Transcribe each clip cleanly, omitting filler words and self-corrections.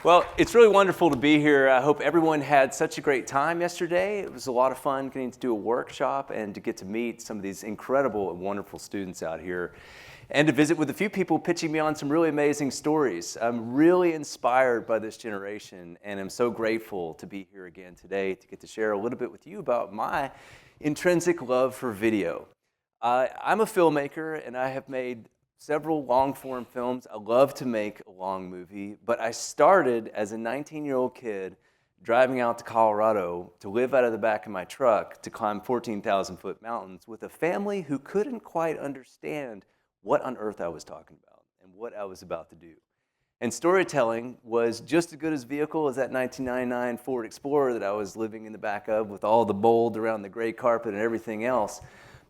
Well, it's really wonderful to be here. I hope everyone had such a great time yesterday. It was a lot of fun getting to do a workshop and to get to meet some of these incredible and wonderful students out here and to visit with a few people pitching me on some really amazing stories. I'm really inspired by this generation, and I'm so grateful to be here again today to get to share a little bit with you about my intrinsic love for video. I'm a filmmaker, and I have made several long-form films. I love to make a long movie, but I started as a 19-year-old kid driving out to Colorado to live out of the back of my truck to climb 14,000-foot mountains with a family who couldn't quite understand what on earth I was talking about and what I was about to do. And storytelling was just as good as vehicle as that 1999 Ford Explorer that I was living in the back of with all the mold around the gray carpet and everything else.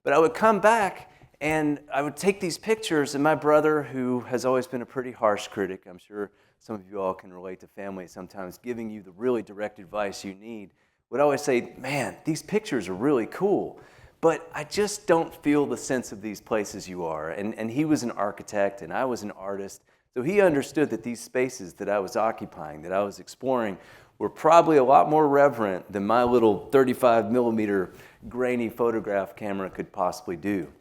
But I would come back and I would take these pictures, and my brother, who has always been a pretty harsh critic, I'm sure some of you all can relate to family sometimes giving you the really direct advice you need, would always say, man, these pictures are really cool, but I just don't feel the sense of these places you are. And he was an architect, and I was an artist, so he understood that these spaces that I was occupying, that I was exploring, were probably a lot more reverent than my little 35 millimeter grainy photograph camera could possibly do.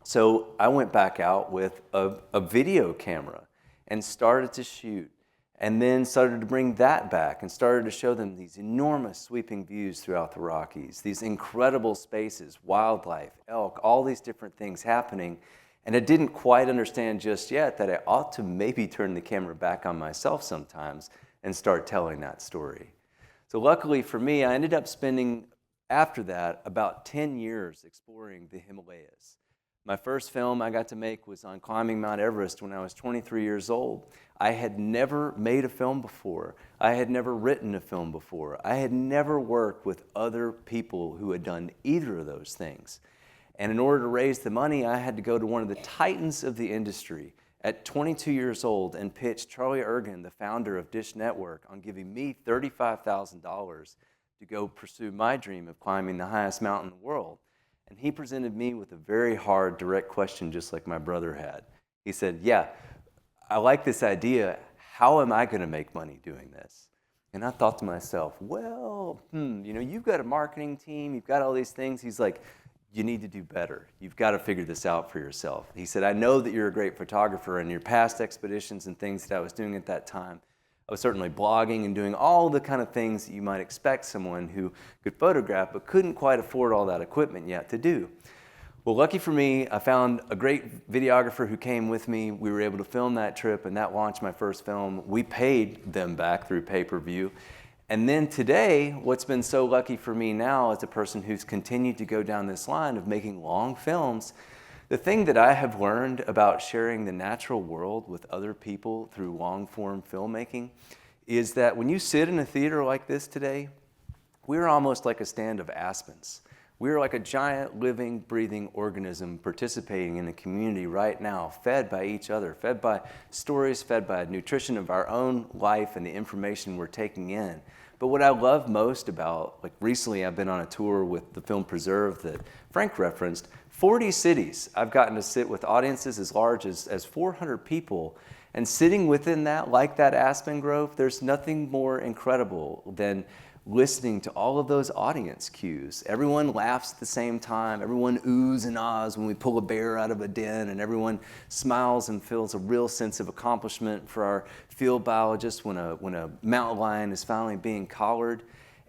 So I went back out with a video camera and started to shoot, and then started to bring that back and started to show them these enormous sweeping views throughout the Rockies, these incredible spaces, wildlife, elk, all these different things happening. And I didn't quite understand just yet that I ought to maybe turn the camera back on myself sometimes and start telling that story. So luckily for me, I ended up spending, after that, about 10 years exploring the Himalayas. My first film I got to make was on climbing Mount Everest when I was 23 years old. I had never made a film before. I had never written a film before. I had never worked with other people who had done either of those things. And in order to raise the money, I had to go to one of the titans of the industry at 22 years old and pitch Charlie Ergen, the founder of Dish Network, on giving me $35,000 to go pursue my dream of climbing the highest mountain in the world. And he presented me with a very hard, direct question, just like my brother had. He said, yeah, I like this idea. How am I going to make money doing this? And I thought to myself, well, you've got a marketing team, you've got all these things. He's like, you need to do better. You've got to figure this out for yourself. He said, I know that you're a great photographer, and your past expeditions and things that I was doing at that time, I was certainly blogging and doing all the kind of things that you might expect someone who could photograph but couldn't quite afford all that equipment yet to do. Well, lucky for me, I found a great videographer who came with me. We were able to film that trip, and that launched my first film. We paid them back through pay-per-view. And then today, what's been so lucky for me now as a person who's continued to go down this line of making long films, the thing that I have learned about sharing the natural world with other people through long-form filmmaking is that when you sit in a theater like this today, we're almost like a stand of aspens. We're like a giant living, breathing organism participating in a community right now, fed by each other, fed by stories, fed by nutrition of our own life and the information we're taking in. But what I love most about, like recently I've been on a tour with the film Preserve that Frank referenced, 40 cities. I've gotten to sit with audiences as large as 400 people, and sitting within that, like that aspen grove, there's nothing more incredible than listening to all of those audience cues. Everyone laughs at the same time, everyone oohs and ahs when we pull a bear out of a den, and everyone smiles and feels a real sense of accomplishment for our field biologists when a mountain lion is finally being collared.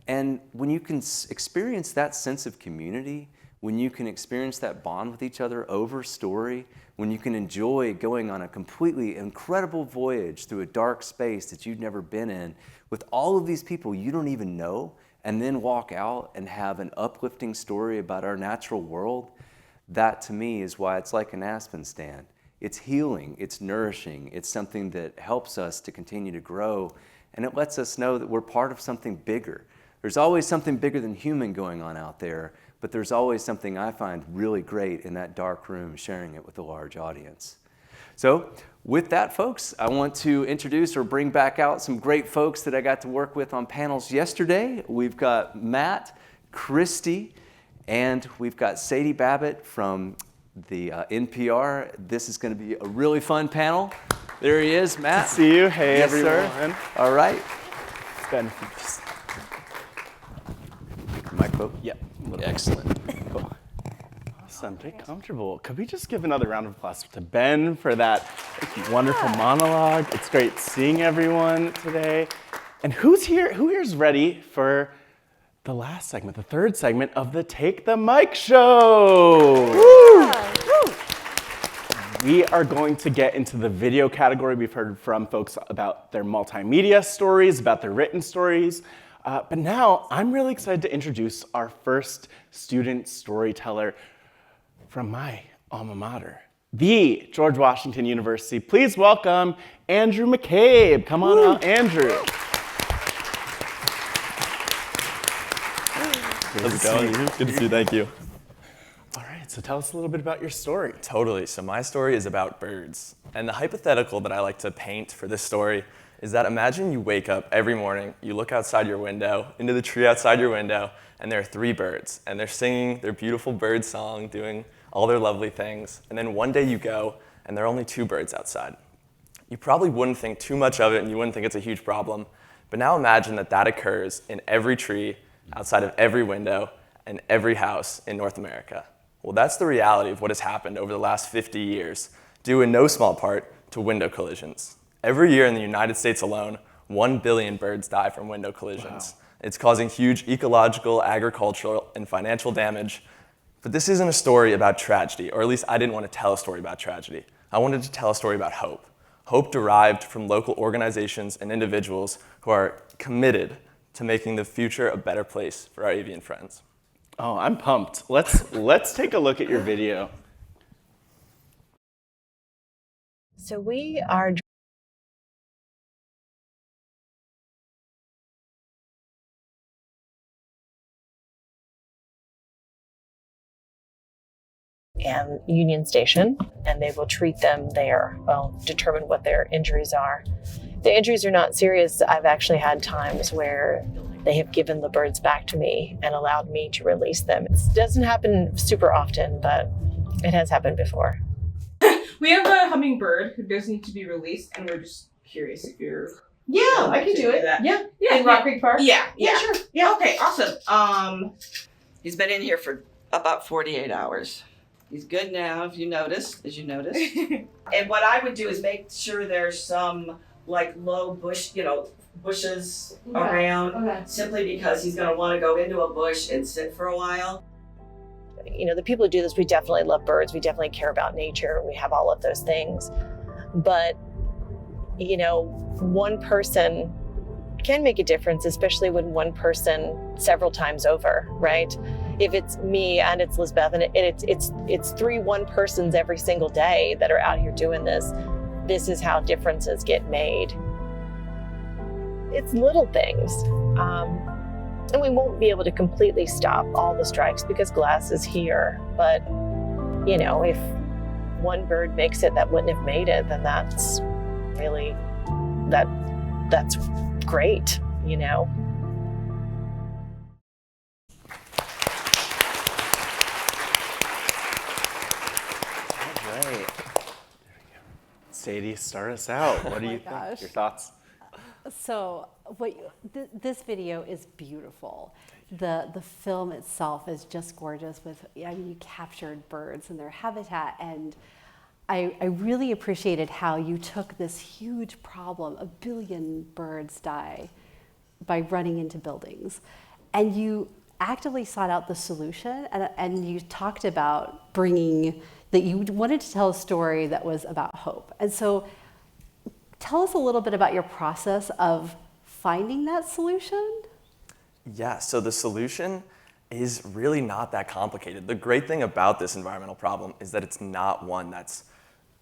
And when you can experience that sense of community, when you can experience that bond with each other over story, when you can enjoy going on a completely incredible voyage through a dark space that you've never been in with all of these people you don't even know, and then walk out and have an uplifting story about our natural world, that to me is why it's like an aspen stand. It's healing, it's nourishing, it's something that helps us to continue to grow, and it lets us know that we're part of something bigger. There's always something bigger than human going on out there, but there's always something I find really great in that dark room, sharing it with a large audience. So with that, folks, I want to introduce or bring back out some great folks that I got to work with on panels yesterday. We've got Matt, Kristy, and we've got Sadie Babits from the NPR. This is going to be a really fun panel. There he is, Matt. Good to see you. Hey, yes, everyone. Sir. All right. Ben, Microphone? Yep. Excellent. Cool. Awesome. Get comfortable. Could we just give another round of applause to Ben for that wonderful monologue? It's great seeing everyone today. And who's here? Who here's ready for the last segment, the third segment of the Take the Mic show? Woo! We are going to get into the video category. We've heard from folks about their multimedia stories, about their written stories. But now I'm really excited to introduce our first student storyteller from my alma mater, the George Washington University. Please welcome Andrew McCabe. Come on out, Andrew. How's it going? Good to see you, thank you. All right, so tell us a little bit about your story. Totally, so my story is about birds. And the hypothetical that I like to paint for this story is that imagine you wake up every morning, you look outside your window, into the tree outside your window, and there are 3 birds, and they're singing their beautiful bird song, doing all their lovely things. And then one day you go, and there are only 2 birds outside. You probably wouldn't think too much of it, and you wouldn't think it's a huge problem. But now imagine that that occurs in every tree, outside of every window, and every house in North America. Well, that's the reality of what has happened over the last 50 years, due in no small part to window collisions. Every year in the United States alone, 1 billion birds die from window collisions. Wow. It's causing huge ecological, agricultural, and financial damage. But this isn't a story about tragedy, or at least I didn't want to tell a story about tragedy. I wanted to tell a story about hope. Hope derived from local organizations and individuals who are committed to making the future a better place for our avian friends. Oh, I'm pumped. Let's take a look at your video. So we are and Union Station, and they will treat them there. Well, determine what their injuries are. The injuries are not serious. I've actually had times where they have given the birds back to me and allowed me to release them. It doesn't happen super often, but it has happened before. We have a hummingbird who does need to be released, and we're just curious if you're... Yeah, I can do it. That. Yeah. In Rock Creek Park? Yeah. Sure. Yeah. Okay, awesome. He's been in here for about 48 hours. He's good now, as you noticed. And what I would do is make sure there's some like low bushes around, simply because he's going to want to go into a bush and sit for a while. You know, the people who do this, we definitely love birds. We definitely care about nature. We have all of those things. But, you know, one person can make a difference, especially when one person several times over, right? If it's me and it's Lisbeth and it's 3 one-persons every single day that are out here doing this, this is how differences get made. It's little things. And we won't be able to completely stop all the strikes because glass is here. But, you know, if one bird makes it that wouldn't have made it, then that's really, that's great, you know. All right. There we go. Sadie, start us out. What do you think? Your thoughts? So this video is beautiful. The film itself is just gorgeous with, I mean, you captured birds and their habitat, and I really appreciated how you took this huge problem, 1 billion birds die by running into buildings, and you actively sought out the solution, and you talked about bringing, that you wanted to tell a story that was about hope. And so tell us a little bit about your process of finding that solution. Yeah, so the solution is really not that complicated. The great thing about this environmental problem is that it's not one that's,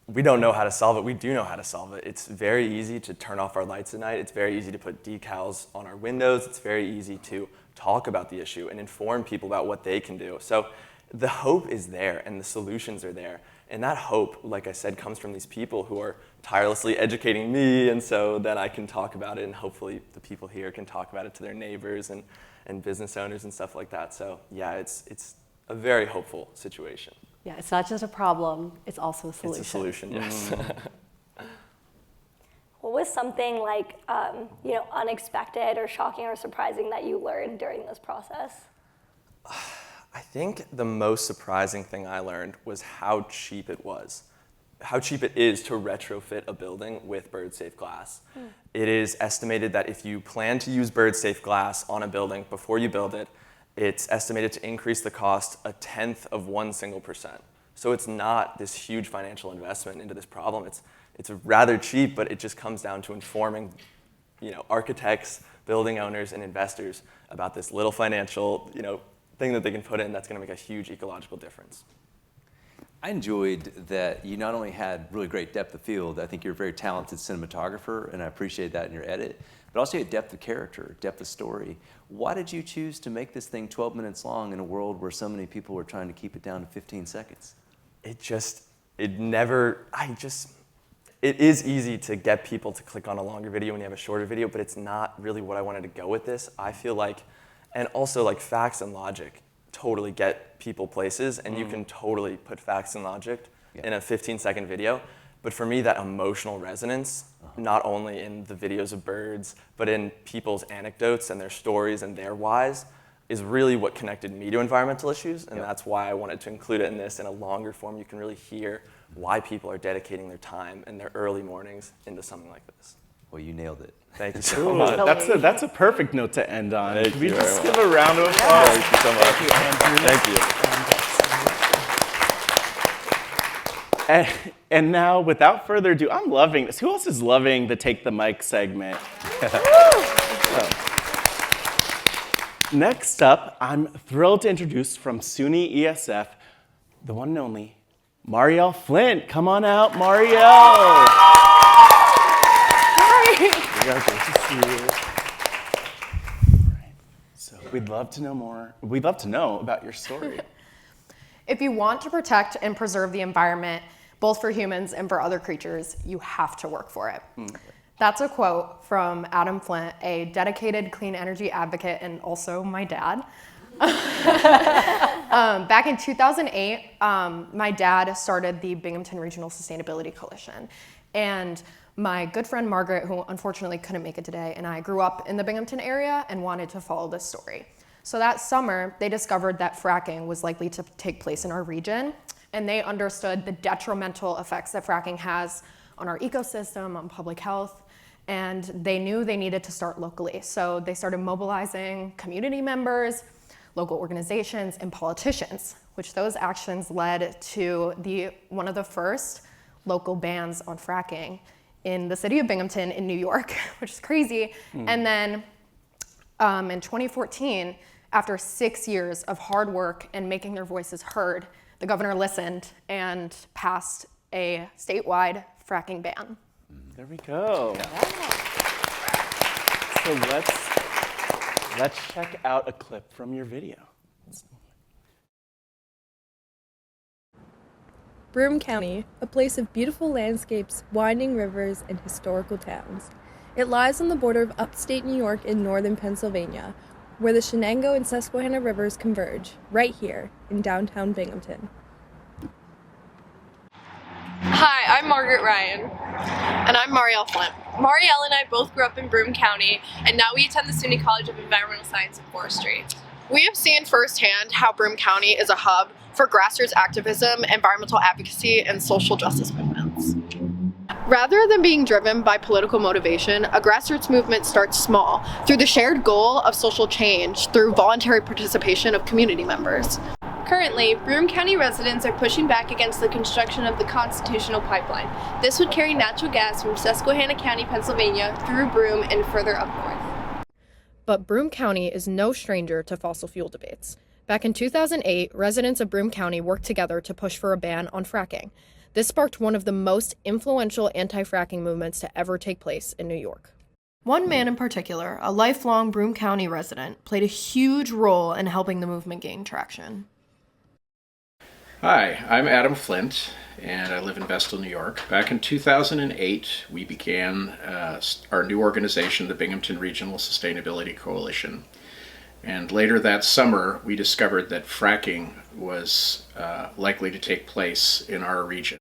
we don't know how to solve it, we do know how to solve it. It's very easy to turn off our lights at night. It's very easy to put decals on our windows. It's very easy to talk about the issue and inform people about what they can do. So the hope is there and the solutions are there. And that hope, like I said, comes from these people who are tirelessly educating me, and so then I can talk about it, and hopefully the people here can talk about it to their neighbors and business owners and stuff like that. So yeah, it's a very hopeful situation. Yeah, it's not just a problem, it's also a solution. It's a solution, yes. What was something like, unexpected or shocking or surprising that you learned during this process? I think the most surprising thing I learned was how cheap it is to retrofit a building with bird-safe glass. It is estimated that if you plan to use bird-safe glass on a building before you build it, it's estimated to increase the cost 0.1%. So it's not this huge financial investment into this problem. It's rather cheap, but it just comes down to informing, architects, building owners, and investors about this little financial, thing that they can put in that's going to make a huge ecological difference. I enjoyed that you not only had really great depth of field, I think you're a very talented cinematographer, and I appreciate that in your edit, but also you had depth of character, depth of story. Why did you choose to make this thing 12 minutes long in a world where so many people were trying to keep it down to 15 seconds? It is easy to get people to click on a longer video when you have a shorter video, but it's not really what I wanted to go with this. I feel like, and also like facts and logic totally get people places, and you can totally put facts and logic in a 15-second video. But for me, that emotional resonance, not only in the videos of birds, but in people's anecdotes and their stories and their whys, is really what connected me to environmental issues, and that's why I wanted to include it in this in a longer form. You can really hear why people are dedicating their time and their early mornings into something like this. Well, you nailed it. Thank you so much. That's a perfect note to end on. Thank Can we you just very give a round of applause? Thank you so much. Thank you. And now, without further ado, I'm loving this. Who else is loving the Take the Mic segment? Next up, I'm thrilled to introduce from SUNY-ESF, the one and only Mariel Flint. Come on out, Mariel. Great to see you. Right. So we'd love to know more. We'd love to know about your story. If you want to protect and preserve the environment, both for humans and for other creatures, you have to work for it. That's a quote from Adam Flint, a dedicated clean energy advocate and also my dad. Back in 2008, my dad started the Binghamton Regional Sustainability Coalition. And my good friend Margaret, who unfortunately couldn't make it today, and I grew up in the Binghamton area and wanted to follow this story. So that summer, they discovered that fracking was likely to take place in our region, and they understood the detrimental effects that fracking has on our ecosystem, on public health, and they knew they needed to start locally. So they started mobilizing community members, local organizations, and politicians, which those actions led to one of the first local bans on fracking in the city of Binghamton in New York, which is crazy. And then in 2014, after 6 years of hard work and making their voices heard, the governor listened and passed a statewide fracking ban. There we go. Yeah. So let's check out a clip from your video. Broome County, a place of beautiful landscapes, winding rivers, and historical towns. It lies on the border of upstate New York and northern Pennsylvania, where the Shenango and Susquehanna rivers converge, right here in downtown Binghamton. Hi, I'm Margaret Ryan. And I'm Mariel Flint. Mariel and I both grew up in Broome County, and now we attend the SUNY College of Environmental Science and Forestry. We have seen firsthand how Broome County is a hub for grassroots activism, environmental advocacy, and social justice movements. Rather than being driven by political motivation, a grassroots movement starts small, through the shared goal of social change, through voluntary participation of community members. Currently, Broome County residents are pushing back against the construction of the Constitutional Pipeline. This would carry natural gas from Susquehanna County, Pennsylvania, through Broome and further up north. But Broome County is no stranger to fossil fuel debates. Back in 2008, residents of Broome County worked together to push for a ban on fracking. This sparked one of the most influential anti-fracking movements to ever take place in New York. One man in particular, a lifelong Broome County resident, played a huge role in helping the movement gain traction. Hi, I'm Adam Flint, and I live in Vestal, New York. Back in 2008, we began our new organization, the Binghamton Regional Sustainability Coalition. And later that summer, we discovered that fracking was likely to take place in our region.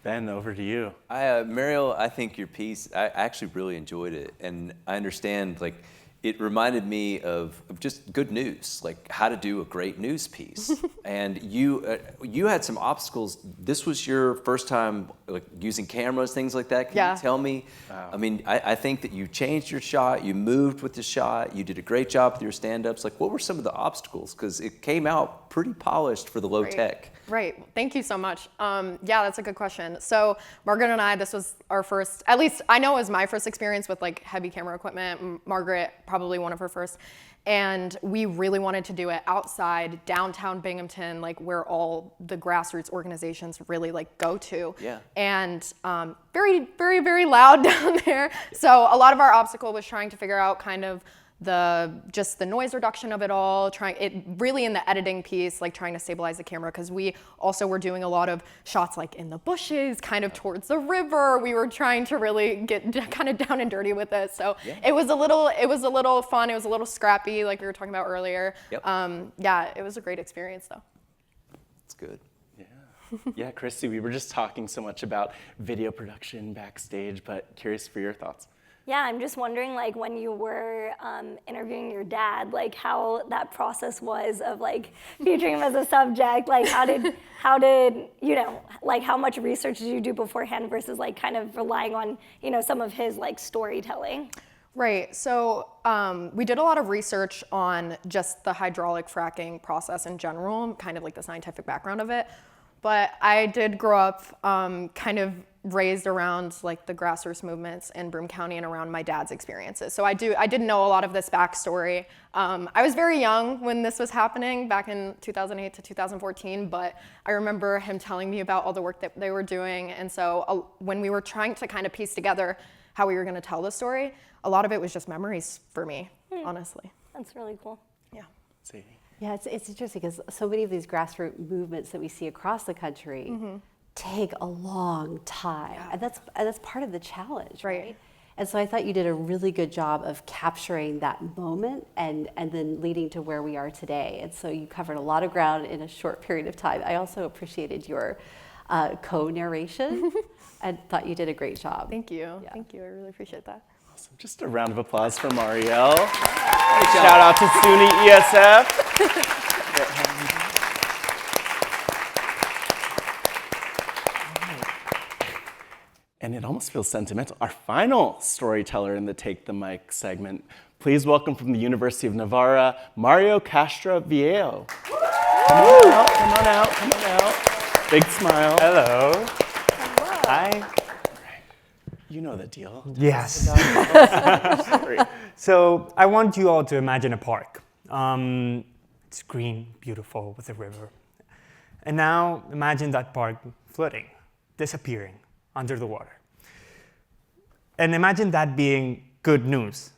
Ben, over to you. Mariel, I think your piece, I actually really enjoyed it. And I understand, like, it reminded me of just good news, like how to do a great news piece. And you had some obstacles. This was your first time like using cameras, things like that. Can you tell me? Wow. I mean, I think that you changed your shot, you moved with the shot, you did a great job with your stand-ups. Like, what were some of the obstacles? Because it came out pretty polished for the low tech. Right. Thank you so much. Yeah, that's a good question. So Margaret and I, this was our first, at least I know it was my first experience with like heavy camera equipment. Margaret, probably one of her first. And we really wanted to do it outside downtown Binghamton, like where all the grassroots organizations really like go to. Yeah. And very, very, very loud down there. So a lot of our obstacle was trying to figure out kind of just the noise reduction of it all, really in the editing piece, like trying to stabilize the camera, because we also were doing a lot of shots like in the bushes, kind of towards the river. We were trying to really get kind of down and dirty with it. So it was a little fun. It was a little scrappy, like we were talking about earlier. Yep. Yeah, it was a great experience though. That's good. Yeah, Kristy, we were just talking so much about video production backstage, but curious for your thoughts. Yeah, I'm just wondering, like, when you were interviewing your dad, like, how that process was of, like, featuring him as a subject. Like, how did, you know, like, how much research did you do beforehand versus, like, kind of relying on, you know, some of his, like, storytelling? Right, so we did a lot of research on just the hydraulic fracking process in general, kind of like the scientific background of it. But I did grow up kind of raised around like the grassroots movements in Broome County and around my dad's experiences. So I did know a lot of this backstory. I was very young when this was happening back in 2008 to 2014, but I remember him telling me about all the work that they were doing. And so when we were trying to kind of piece together how we were gonna tell the story, a lot of it was just memories for me, honestly. That's really cool. Yeah. Sadie. Yeah, it's interesting because so many of these grassroots movements that we see across the country take a long time, and that's part of the challenge, right? And so I thought you did a really good job of capturing that moment and then leading to where we are today. And so you covered a lot of ground in a short period of time. I also appreciated your co-narration and thought you did a great job. Thank you. Yeah. Thank you. I really appreciate that. Awesome. Just a round of applause for Mariel. Shout out to SUNY-ESF. And it almost feels sentimental. Our final storyteller in the Take the Mic segment. Please welcome from the University of Navarra, Mario Castroviejo. Come on out, come on out, come on out. Big smile. Hello. Hello. Hi. You know the deal. Yes. So I want you all to imagine a park. It's green, beautiful, with a river. And now imagine that park floating, disappearing under the water. And imagine that being good news.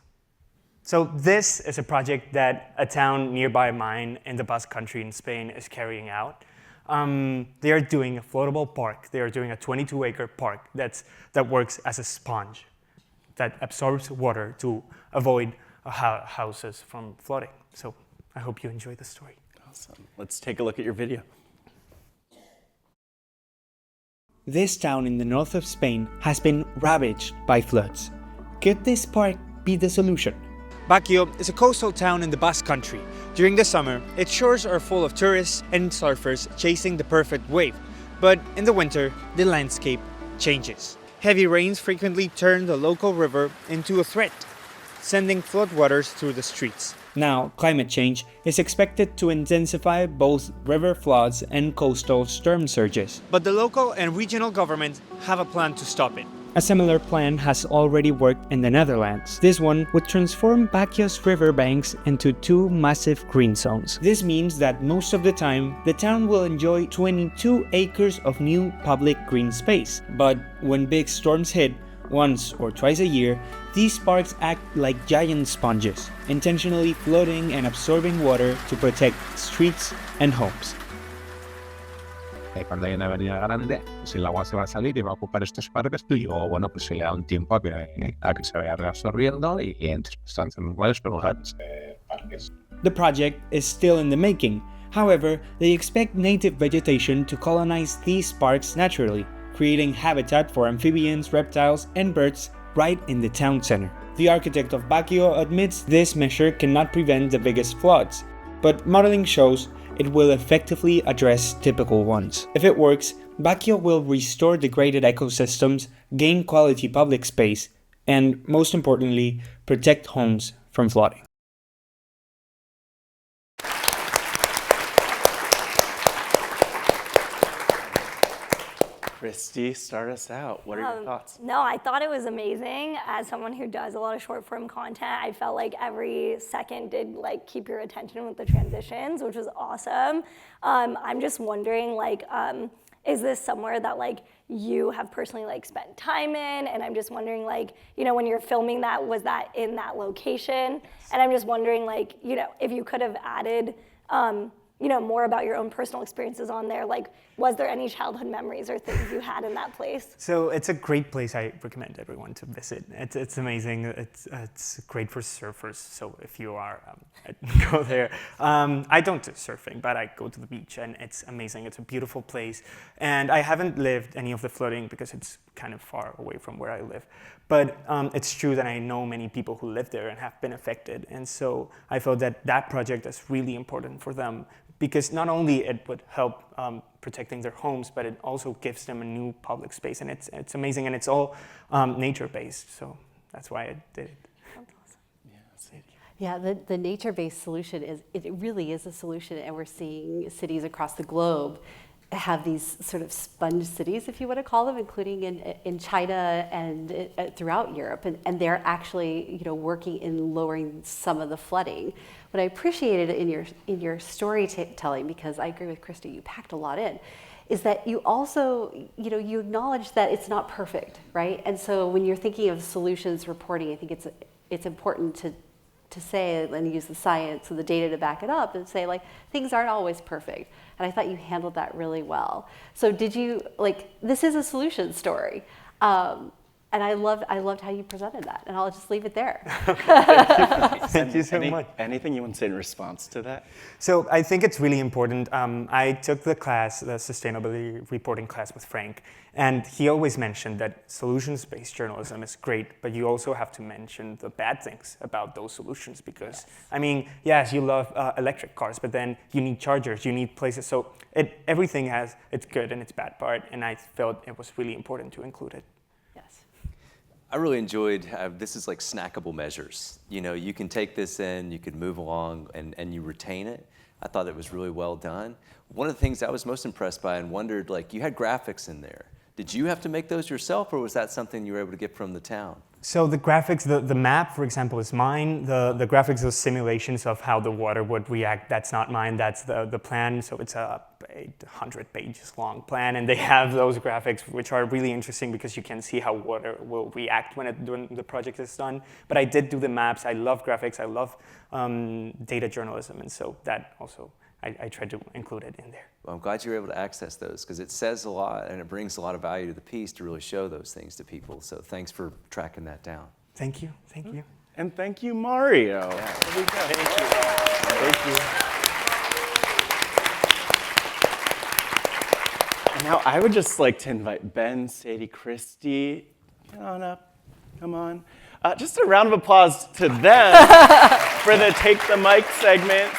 So this is a project that a town nearby mine in the Basque Country in Spain is carrying out. They are doing a floatable park. They are doing a 22-acre park that works as a sponge that absorbs water to avoid houses from flooding. So I hope you enjoy the story. Awesome. Let's take a look at your video. This town in the north of Spain has been ravaged by floods. Could this park be the solution? Baguio is a coastal town in the Basque Country. During the summer, its shores are full of tourists and surfers chasing the perfect wave. But in the winter, the landscape changes. Heavy rains frequently turn the local river into a threat, sending floodwaters through the streets. Now, climate change is expected to intensify both river floods and coastal storm surges. But the local and regional governments have a plan to stop it. A similar plan has already worked in the Netherlands. This one would transform Baguio's riverbanks into 2 massive green zones. This means that most of the time, the town will enjoy 22 acres of new public green space. But when big storms hit, once or twice a year, these parks act like giant sponges, intentionally floating and absorbing water to protect streets and homes. cuando hay una avenida grande, si el agua se va a salir y va a ocupar estos parques, y luego, bueno, pues se le da un tiempo a que se vaya reabsorbiendo y entonces están varios lugares parques. The project is still in the making. However, they expect native vegetation to colonize these parks naturally, creating habitat for amphibians, reptiles, and birds right in the town center. The architect of Baguio admits this measure cannot prevent the biggest floods, but modeling shows it will effectively address typical ones. If it works, Baguio will restore degraded ecosystems, gain quality public space, and most importantly, protect homes from flooding. Kristy, start us out. What are your thoughts? No, I thought it was amazing. As someone who does a lot of short form content, I felt like every second did like keep your attention with the transitions, which was awesome. I'm just wondering, like, is this somewhere that like you have personally like spent time in? And I'm just wondering, like, you know, when you're filming that, was that in that location? And I'm just wondering, like, you know, if you could have added, you know, more about your own personal experiences on there. Like, was there any childhood memories or things you had in that place? So it's a great place. I recommend everyone to visit. It's amazing. It's great for surfers. So if you are, go there. I don't do surfing, but I go to the beach and it's amazing. It's a beautiful place. And I haven't lived any of the flooding because it's kind of far away from where I live. But it's true that I know many people who live there and have been affected. And so I felt that that project is really important for them, because not only it would help protecting their homes, but it also gives them a new public space, and it's amazing, and it's all nature-based, so that's why I did it. That's awesome. Yeah, the nature-based solution it really is a solution, and we're seeing cities across the globe have these sort of sponge cities, if you want to call them, including in China and throughout Europe, and they're actually, you know, working in lowering some of the flooding. What I appreciated in your storytelling, because I agree with Kristy, you packed a lot in, is that you also, you know, you acknowledge that it's not perfect, right? And so when you're thinking of solutions reporting, I think it's important to say and use the science and the data to back it up and say, like, things aren't always perfect. And I thought you handled that really well. So did you, like, this is a solution story. And I loved how you presented that, and I'll just leave it there. Thank you so much. Anything you want to say in response to that? So I think it's really important. I took the class, the sustainability reporting class with Frank, and he always mentioned that solutions-based journalism is great, but you also have to mention the bad things about those solutions, because, I mean, yes, you love electric cars, but then you need chargers, you need places, so everything has its good and its bad part, and I felt it was really important to include it. I really enjoyed, this is like snackable measures. You know, you can take this in, you can move along, and you retain it. I thought it was really well done. One of the things I was most impressed by and wondered, like, you had graphics in there. Did you have to make those yourself, or was that something you were able to get from the town? So the graphics, the map, for example, is mine. The graphics are simulations of how the water would react. That's not mine, that's the plan. So it's a 100 pages long plan, and they have those graphics, which are really interesting because you can see how water will react when the project is done. But I did do the maps. I love graphics. I love data journalism, and so that also, I tried to include it in there. Well, I'm glad you were able to access those, because it says a lot and it brings a lot of value to the piece to really show those things to people. So thanks for tracking that down. Thank you. Thank you. And thank you, Mario. Yeah. There we go. Thank you. And now I would just like to invite Ben, Sadie, Kristy, get on up. Come on. Just a round of applause to them for the Take the Mic segment.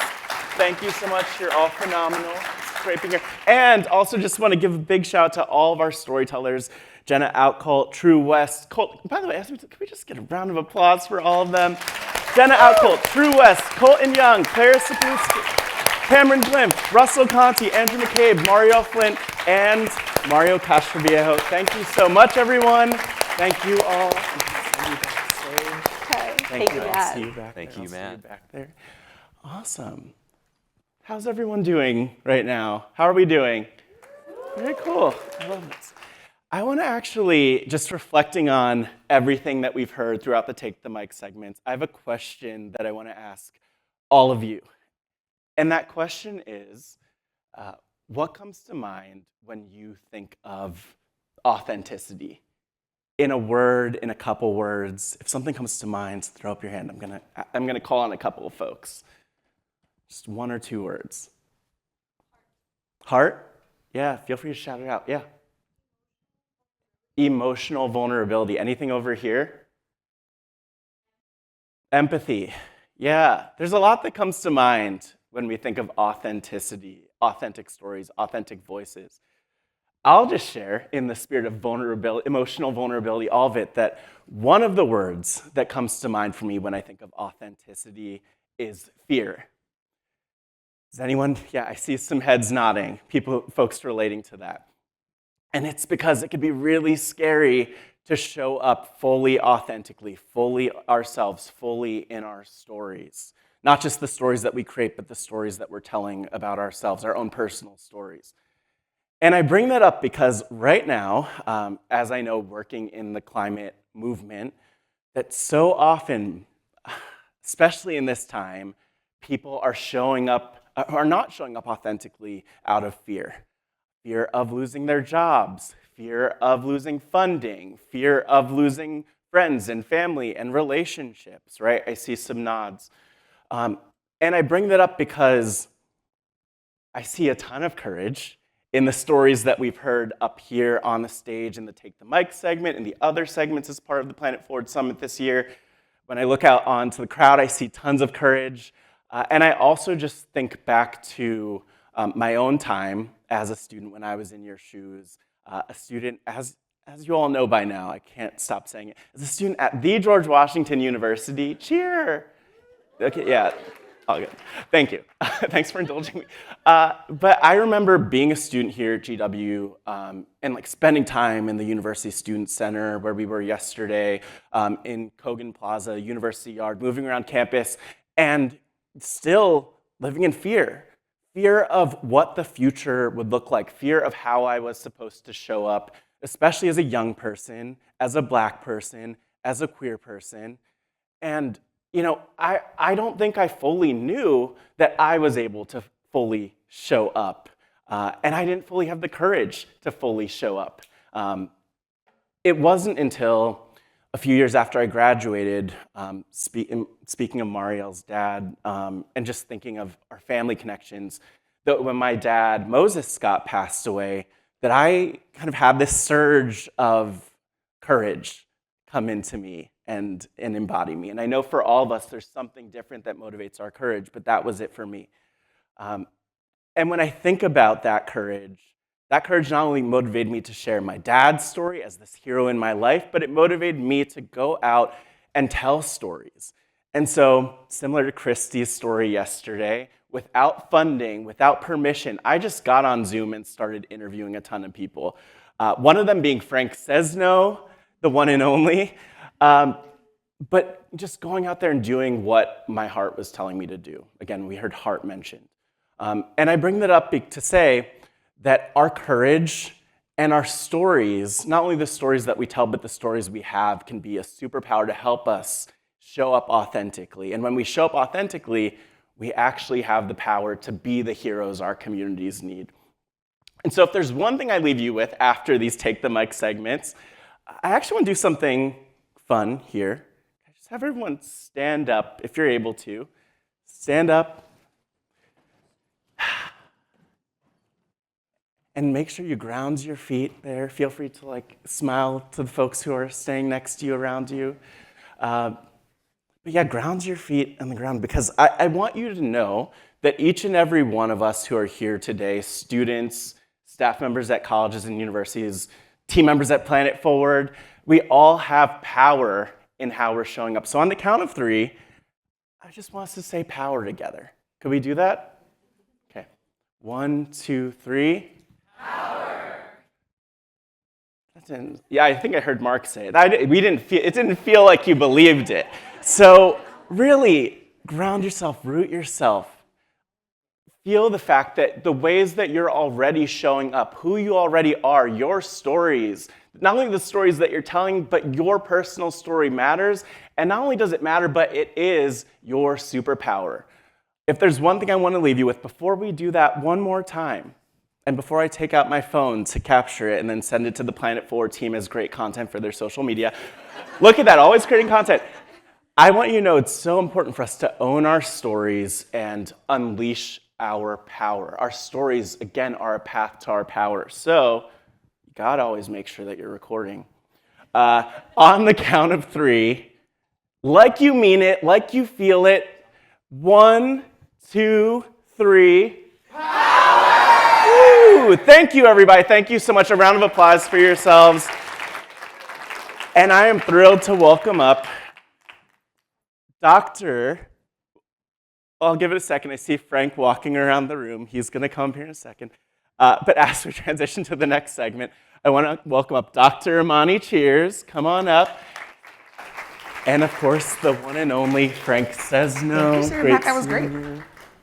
Thank you so much. You're all phenomenal. It's great being here. And also just want to give a big shout out to all of our storytellers, Jenna Outcolt, True West, Colt. By the way, can we just get a round of applause for all of them? Jenna Outcolt, True West, Colton Young, Claire Sapolsky, Cameron Blimp, Russell Conti, Andrew McCabe, Mariel Flint, and Mario Castroviejo. Thank you so much, everyone. Thank you all. Thank you, Matt. See you back Thank there. you, Matt. See you back there. Awesome. How's everyone doing right now? How are we doing? Very cool. I love this. I want to actually, just reflecting on everything that we've heard throughout the Take the Mic segments, I have a question that I want to ask all of you. And that question is, what comes to mind when you think of authenticity? In a word, in a couple words, if something comes to mind, throw up your hand. I'm gonna call on a couple of folks. Just 1 or 2 words. Heart? Yeah, feel free to shout it out, yeah. Emotional vulnerability. Anything over here? Empathy. Yeah, there's a lot that comes to mind when we think of authenticity, authentic stories, authentic voices. I'll just share, in the spirit of vulnerability, emotional vulnerability, all of it, that one of the words that comes to mind for me when I think of authenticity is fear. Does anyone? Yeah, I see some heads nodding, folks relating to that. And it's because it can be really scary to show up fully authentically, fully ourselves, fully in our stories. Not just the stories that we create, but the stories that we're telling about ourselves, our own personal stories. And I bring that up because right now, as I know, working in the climate movement, that so often, especially in this time, people are not showing up authentically out of fear. Fear of losing their jobs, fear of losing funding, fear of losing friends and family and relationships, right? I see some nods. And I bring that up because I see a ton of courage in the stories that we've heard up here on the stage in the Take the Mic segment and the other segments as part of the Planet Forward Summit this year. When I look out onto the crowd, I see tons of courage. And I also just think back to my own time as a student when I was in your shoes. A student, as you all know by now, I can't stop saying it, as a student at the George Washington University. Cheer! Okay, yeah. All good. Thank you. Thanks for indulging me. But I remember being a student here at GW and like spending time in the University Student Center where we were yesterday, in Kogan Plaza, University Yard, moving around campus, and still living in fear. Fear of what the future would look like, fear of how I was supposed to show up, especially as a young person, as a Black person, as a queer person. And you know, I don't think I fully knew that I was able to fully show up. And I didn't fully have the courage to fully show up. It wasn't until a few years after I graduated, speaking of Mariel's dad, and just thinking of our family connections, that when my dad, Moses Scott, passed away, that I kind of had this surge of courage come into me and embody me. And I know for all of us, there's something different that motivates our courage, but that was it for me. And when I think about that courage not only motivated me to share my dad's story as this hero in my life, but it motivated me to go out and tell stories. And so, similar to Kristy's story yesterday, without funding, without permission, I just got on Zoom and started interviewing a ton of people. One of them being Frank Sesno, the one and only. But just going out there and doing what my heart was telling me to do. Again, we heard heart mentioned. And I bring that up to say that our courage and our stories, not only the stories that we tell, but the stories we have, can be a superpower to help us show up authentically. And when we show up authentically, we actually have the power to be the heroes our communities need. And so if there's one thing I leave you with after these Take the Mic segments, I actually want to do something fun here. Just have everyone stand up, if you're able to. Stand up. And make sure you ground your feet there. Feel free to smile to the folks who are staying next to you, around you. But yeah, ground your feet on the ground, because I want you to know that each and every one of us who are here today, students, staff members at colleges and universities, team members at Planet Forward, we all have power in how we're showing up. So on the count of 3, I just want us to say power together. Could we do that? Okay. 1, 2, 3. Power. Yeah, I think I heard Mark say it. It didn't feel like you believed it. So really, ground yourself, root yourself. Feel the fact that the ways that you're already showing up, who you already are, your stories, not only the stories that you're telling, but your personal story matters. And not only does it matter, but it is your superpower. If there's one thing I want to leave you with before we do that one more time, And before I take out my phone to capture it and then send it to the Planet Forward team as great content for their social media, look at that, always creating content. I want you to know it's so important for us to own our stories and unleash our power. Our stories, again, are a path to our power. So you gotta always make sure that you're recording. On the count of 3, like you mean it, like you feel it. 1, 2, 3. Woo! Thank you, everybody. Thank you so much. A round of applause for yourselves. And I am thrilled to welcome up Dr. I'll give it a second. I see Frank walking around the room. He's going to come here in a second. But as we transition to the next segment, I want to welcome up Dr. Imani Cheers. Come on up. And of course, the one and only Frank Sesno. Thank you, sir. Matt, that was great.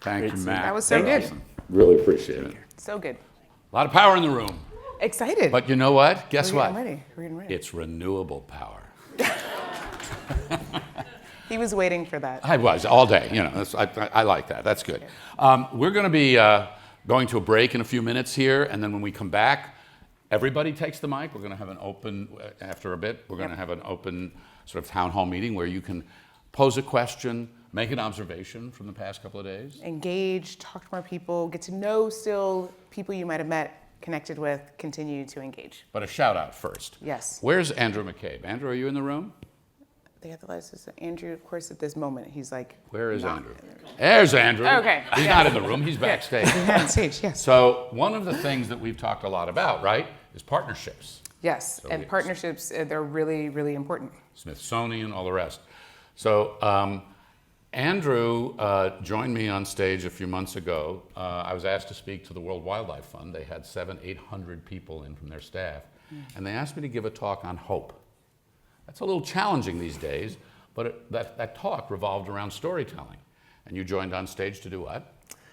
Thank you, Matt. That was so good. Awesome. Really appreciate it. So good. A lot of power in the room. Excited. But you know what? Guess We're what? getting ready. We're getting ready. It's renewable power. He was waiting for that. I was all day. You know, I like that. That's good. We're going to be going to a break in a few minutes here, and then when we come back, everybody takes the mic. We're going to have an open after a bit. We're going to have an open sort of town hall meeting where you can pose a question, make an observation from the past couple of days. Engage, talk to more people, get to know still people you might have met, connected with, continue to engage. But a shout out first. Yes. Where's Andrew McCabe? Andrew, are you in the room? They got the license. Andrew, of course, at this moment, he's like. Where is Andrew? There's Andrew. Okay. He's not in the room, he's backstage. He's backstage, yes. So one of the things that we've talked a lot about, right, is partnerships. Yes, So and partnerships, they're really, really important. Smithsonian, all the rest. So Andrew joined me on stage a few months ago. I was asked to speak to the World Wildlife Fund. They had 700-800 people in from their staff. And they asked me to give a talk on hope. That's a little challenging these days, but that talk revolved around storytelling. And you joined on stage to do what?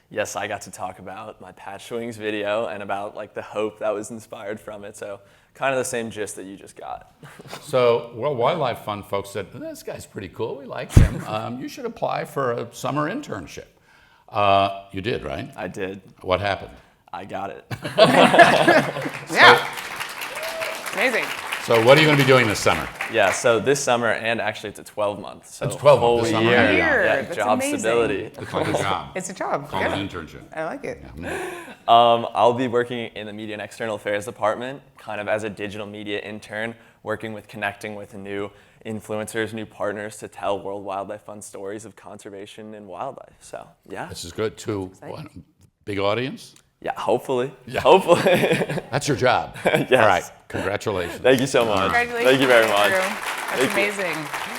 Yes, I got to talk about my Patch Wings video and about like the hope that was inspired from it. So kind of the same gist that you just got. So World Wildlife Fund folks said, this guy's pretty cool, we like him. You should apply for a summer internship. You did, right? I did. What happened? I got it. Yeah. Amazing. So what are you going to be doing this summer? Yeah, so this summer, and actually it's a 12-month. So it's 12 whole months this summer. year. Yeah, That's job amazing. stability. It's like a job. It's a job. Call it an internship. I like it. I'll be working in the Media and External Affairs department, kind of as a digital media intern, working with connecting with new influencers, new partners to tell World Wildlife Fund stories of conservation and wildlife. So, yeah. This is good, too. What, big audience? Yeah, hopefully. Yeah. Hopefully. That's your job. Yes. All right. Congratulations. Thank you so much. Congratulations. Thank you very much. Andrew. That's Thank you. amazing.